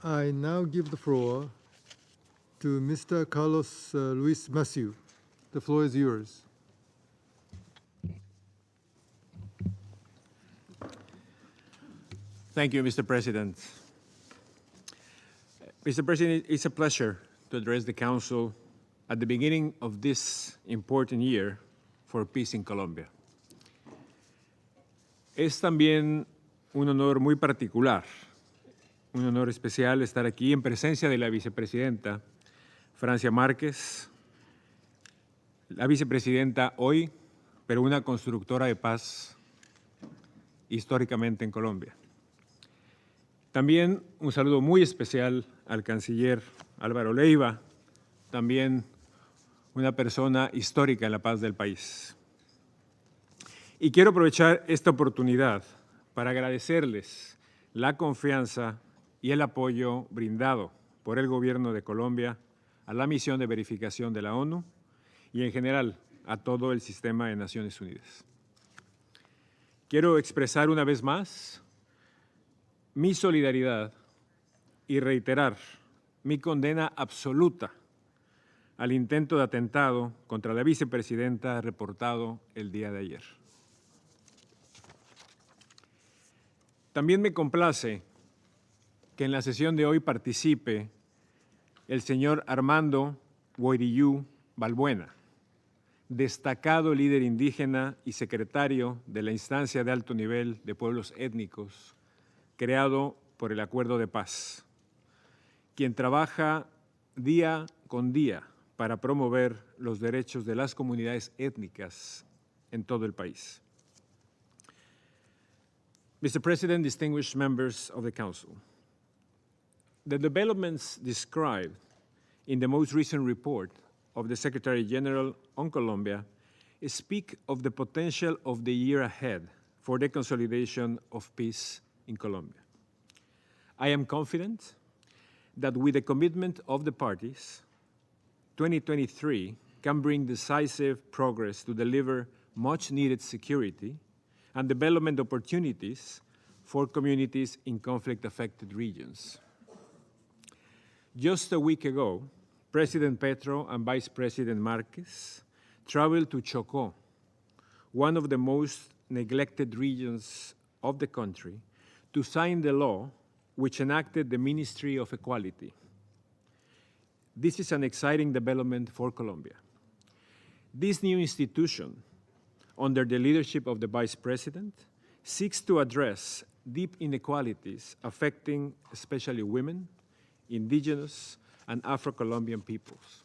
I now give the floor to Mr. Carlos Ruiz Massieu. The floor is yours. Thank you, Mr. President. Mr. President, it's a pleasure to address the Council at the beginning of this important year for peace in Colombia. Es también un honor muy particular, un honor especial estar aquí en presencia de la vicepresidenta Francia Márquez, la vicepresidenta hoy, pero una constructora de paz históricamente en Colombia. También un saludo muy especial al canciller Álvaro Leiva, también una persona histórica en la paz del país. Y quiero aprovechar esta oportunidad para agradecerles la confianza y el apoyo brindado por el Gobierno de Colombia a la misión de verificación de la ONU y en general a todo el sistema de Naciones Unidas. Quiero expresar una vez más mi solidaridad y reiterar mi condena absoluta al intento de atentado contra la vicepresidenta reportado el día de ayer. También me complace que en la sesión de hoy participe el señor Armando Guairiyú Balbuena, destacado líder indígena y secretario de la instancia de alto nivel de pueblos étnicos creado por el Acuerdo de Paz, quien trabaja día con día para promover los derechos de las comunidades étnicas en todo el país. Mr. President, distinguished members of the Council, the developments described in the most recent report of the Secretary General on Colombia speak of the potential of the year ahead for the consolidation of peace in Colombia. I am confident that with the commitment of the parties, 2023 can bring decisive progress to deliver much-needed security and development opportunities for communities in conflict-affected regions. Just a week ago, President Petro and Vice President Marquez traveled to Chocó, one of the most neglected regions of the country, to sign the law which enacted the Ministry of Equality. This is an exciting development for Colombia. This new institution, under the leadership of the Vice President, seeks to address deep inequalities affecting especially women, indigenous, and Afro-Colombian peoples.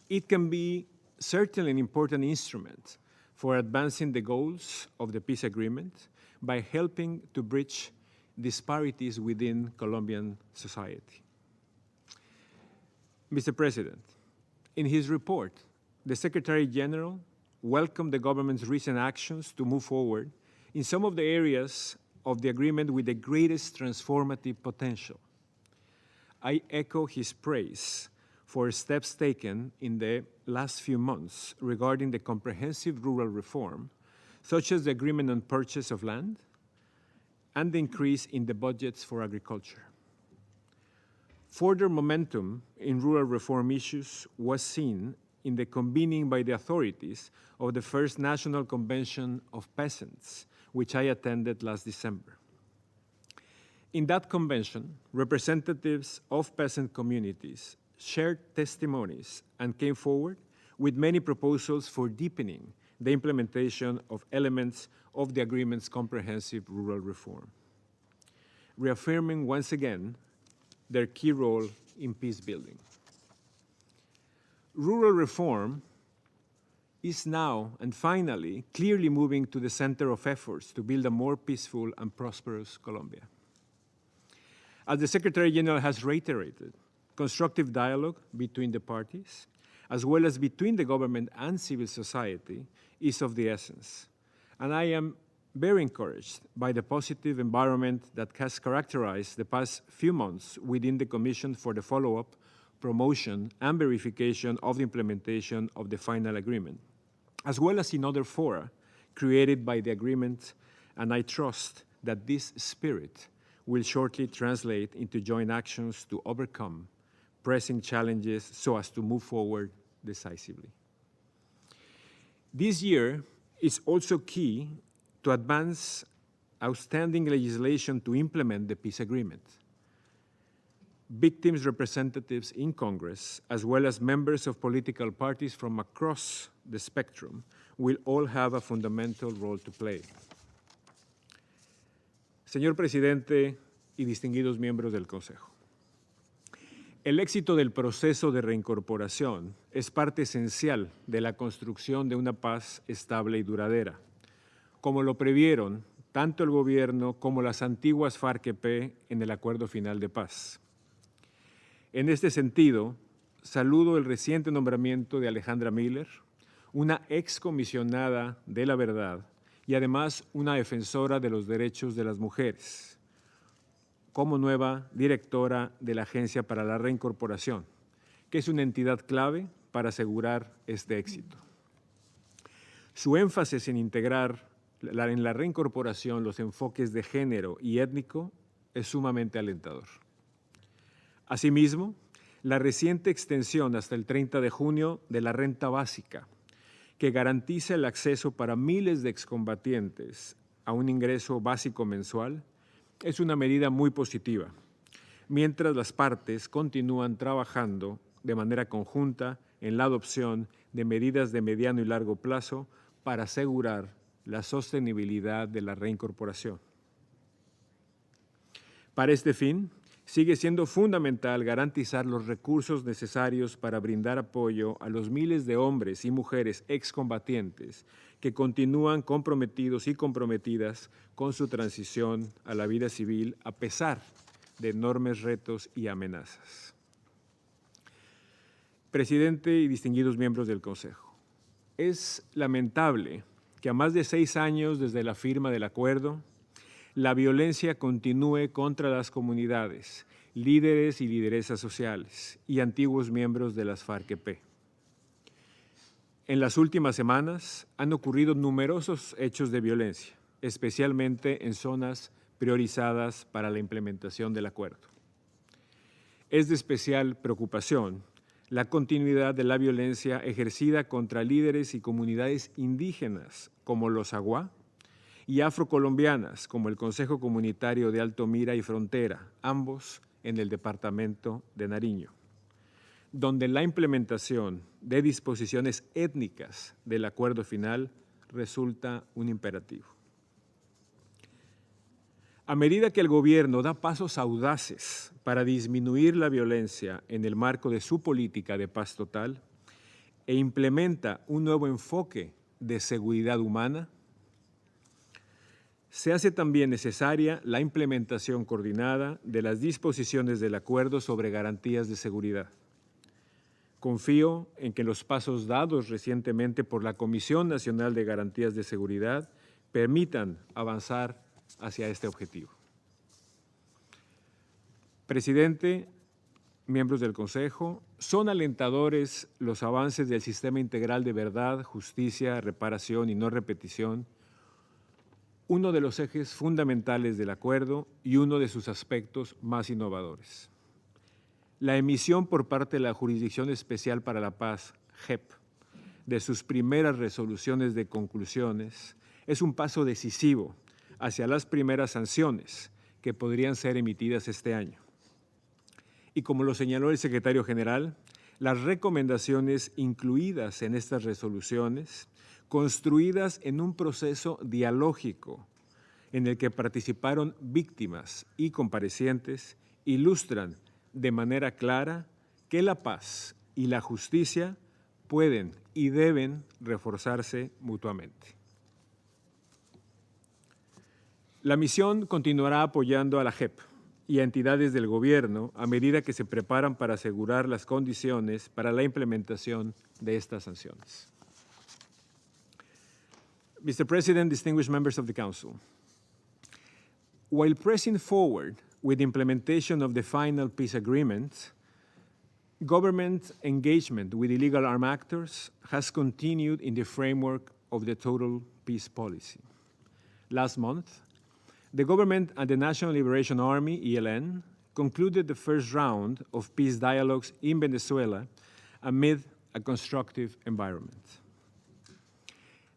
It can be certainly an important instrument for advancing the goals of the peace agreement by helping to bridge disparities within Colombian society. Mr. President, in his report, the Secretary General welcomed the government's recent actions to move forward in some of the areas of the agreement with the greatest transformative potential. I echo his praise for steps taken in the last few months regarding the comprehensive rural reform, such as the agreement on purchase of land and the increase in the budgets for agriculture. Further momentum in rural reform issues was seen in the convening by the authorities of the first National Convention of Peasants, which I attended last December. In that convention, representatives of peasant communities shared testimonies and came forward with many proposals for deepening the implementation of elements of the agreement's comprehensive rural reform, reaffirming once again their key role in peace building. Rural reform is now and finally clearly moving to the center of efforts to build a more peaceful and prosperous Colombia. As the Secretary General has reiterated, constructive dialogue between the parties, as well as between the government and civil society, is of the essence. And I am very encouraged by the positive environment that has characterized the past few months within the Commission for the follow-up, promotion, and verification of the implementation of the final agreement, as well as in other fora created by the agreement, and I trust that this spirit will shortly translate into joint actions to overcome pressing challenges so as to move forward decisively. This year is also key to advance outstanding legislation to implement the peace agreement. Victims' representatives in Congress, as well as members of political parties from across the spectrum, will all have a fundamental role to play. Señor Presidente y distinguidos miembros del Consejo, el éxito del proceso de reincorporación es parte esencial de la construcción de una paz estable y duradera, como lo previeron tanto el gobierno como las antiguas FARC-EP en el Acuerdo Final de Paz. En este sentido, saludo el reciente nombramiento de Alejandra Miller, una excomisionada de la verdad y además una defensora de los derechos de las mujeres, como nueva directora de la Agencia para la Reincorporación, que es una entidad clave para asegurar este éxito. Su énfasis en integrar en la reincorporación los enfoques de género y étnico es sumamente alentador. Asimismo, la reciente extensión hasta el 30 de junio de la renta básica, que garantiza el acceso para miles de excombatientes a un ingreso básico mensual, es una medida muy positiva, mientras las partes continúan trabajando de manera conjunta en la adopción de medidas de mediano y largo plazo para asegurar la sostenibilidad de la reincorporación. Para este fin, sigue siendo fundamental garantizar los recursos necesarios para brindar apoyo a los miles de hombres y mujeres excombatientes que continúan comprometidos y comprometidas con su transición a la vida civil a pesar de enormes retos y amenazas. Presidente y distinguidos miembros del Consejo, es lamentable que a más de 6 años desde la firma del acuerdo, la violencia continúe contra las comunidades, líderes y lideresas sociales y antiguos miembros de las FARC-EP. En las últimas semanas han ocurrido numerosos hechos de violencia, especialmente en zonas priorizadas para la implementación del acuerdo. Es de especial preocupación la continuidad de la violencia ejercida contra líderes y comunidades indígenas como los Aguá y afrocolombianas como el Consejo Comunitario de Alto Mira y Frontera, ambos en el departamento de Nariño, donde la implementación de disposiciones étnicas del acuerdo final resulta un imperativo. A medida que el gobierno da pasos audaces para disminuir la violencia en el marco de su política de paz total e implementa un nuevo enfoque de seguridad humana, se hace también necesaria la implementación coordinada de las disposiciones del acuerdo sobre garantías de seguridad. Confío en que los pasos dados recientemente por la Comisión Nacional de Garantías de Seguridad permitan avanzar hacia este objetivo. Presidente, miembros del Consejo, son alentadores los avances del sistema integral de verdad, justicia, reparación y no repetición, uno de los ejes fundamentales del acuerdo y uno de sus aspectos más innovadores. La emisión por parte de la Jurisdicción Especial para la Paz, JEP, de sus primeras resoluciones de conclusiones es un paso decisivo hacia las primeras sanciones que podrían ser emitidas este año. Y como lo señaló el secretario general, las recomendaciones incluidas en estas resoluciones, construidas en un proceso dialógico en el que participaron víctimas y comparecientes, ilustran de manera clara que la paz y la justicia pueden y deben reforzarse mutuamente. La misión continuará apoyando a la JEP y a entidades del gobierno a medida que se preparan para asegurar las condiciones para la implementación de estas sanciones. Mr. President, distinguished members of the Council, while pressing forward with the implementation of the final peace agreement, government engagement with illegal armed actors has continued in the framework of the total peace policy. Last month, The government and the National Liberation Army, ELN, concluded the first round of peace dialogues in Venezuela amid a constructive environment.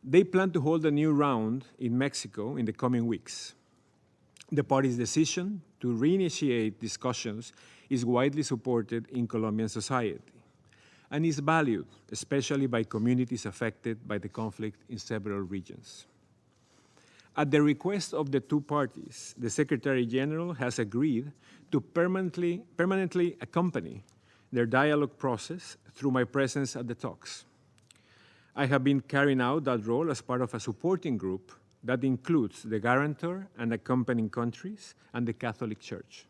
They plan to hold a new round in Mexico in the coming weeks. The party's decision to reinitiate discussions is widely supported in Colombian society and is valued, especially by communities affected by the conflict in several regions. At the request of the two parties, the Secretary General has agreed to permanently accompany their dialogue process through my presence at the talks. I have been carrying out that role as part of a supporting group that includes the guarantor and accompanying countries and the Catholic Church.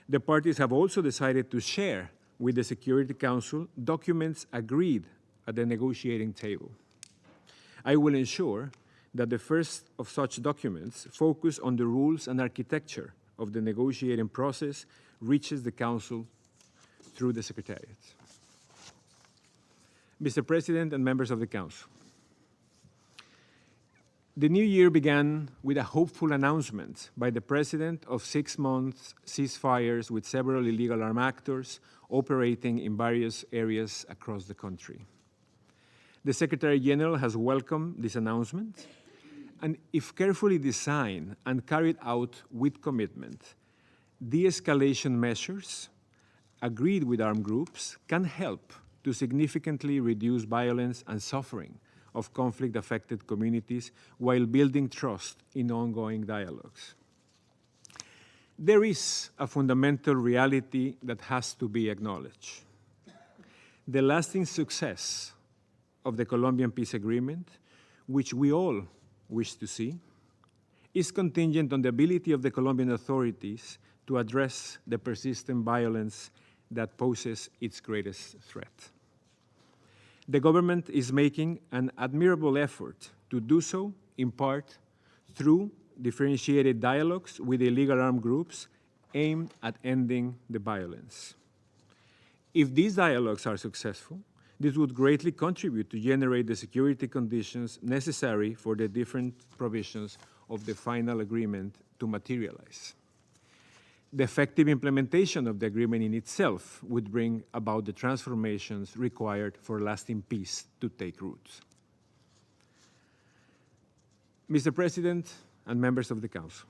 The parties have also decided to share with the Security Council documents agreed at the negotiating table. I will ensure that the first of such documents focus on the rules and architecture of the negotiating process reaches the Council through the Secretariat. Mr. President and members of the Council, the new year began with a hopeful announcement by the President of 6-month ceasefires with several illegal armed actors operating in various areas across the country. The Secretary General has welcomed this announcement, and if carefully designed and carried out with commitment, de-escalation measures agreed with armed groups can help to significantly reduce violence and suffering of conflict-affected communities while building trust in ongoing dialogues. There is a fundamental reality that has to be acknowledged. The lasting success of the Colombian peace agreement, which we all wish to see, is contingent on the ability of the Colombian authorities to address the persistent violence that poses its greatest threat. The government is making an admirable effort to do so, in part through differentiated dialogues with illegal armed groups aimed at ending the violence. If these dialogues are successful, this would greatly contribute to generate the security conditions necessary for the different provisions of the final agreement to materialize. The effective implementation of the agreement in itself would bring about the transformations required for lasting peace to take root. Mr. President and members of the Council,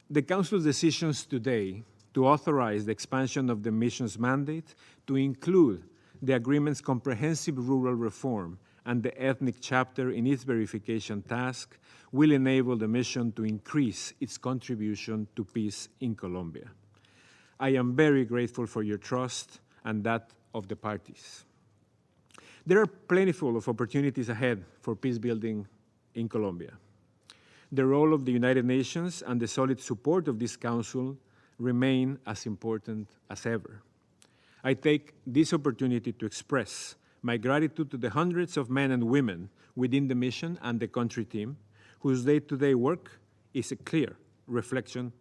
the Council's decisions today to authorize the expansion of the mission's mandate to include the agreement's comprehensive rural reform and the ethnic chapter in its verification task will enable the mission to increase its contribution to peace in Colombia. I am very grateful for your trust and that of the parties. There are plentiful of opportunities ahead for peace building in Colombia. The role of the United Nations and the solid support of this Council remain as important as ever. I take this opportunity to express my gratitude to the hundreds of men and women within the mission and the country team, whose day-to-day work is a clear reflection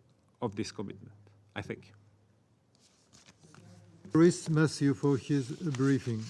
of this commitment. I thank you. Ruiz Massieu for his briefing.